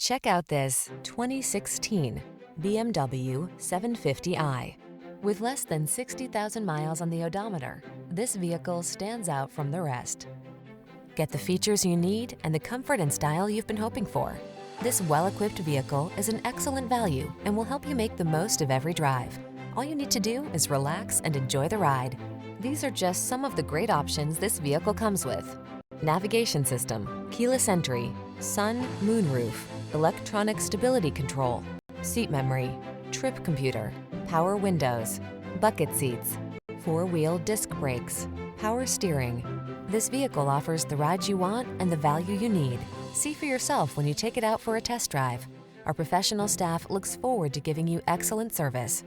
Check out this 2016 BMW 750i. With less than 60,000 miles on the odometer, this vehicle stands out from the rest. Get the features you need and the comfort and style you've been hoping for. This well-equipped vehicle is an excellent value and will help you make the most of every drive. All you need to do is relax and enjoy the ride. These are just some of the great options this vehicle comes with: navigation system, keyless entry, sun, moon roof, electronic stability control, seat memory, trip computer, power windows, bucket seats, four-wheel disc brakes, power steering. This vehicle offers the ride you want and the value you need. See for yourself when you take it out for a test drive. Our professional staff looks forward to giving you excellent service.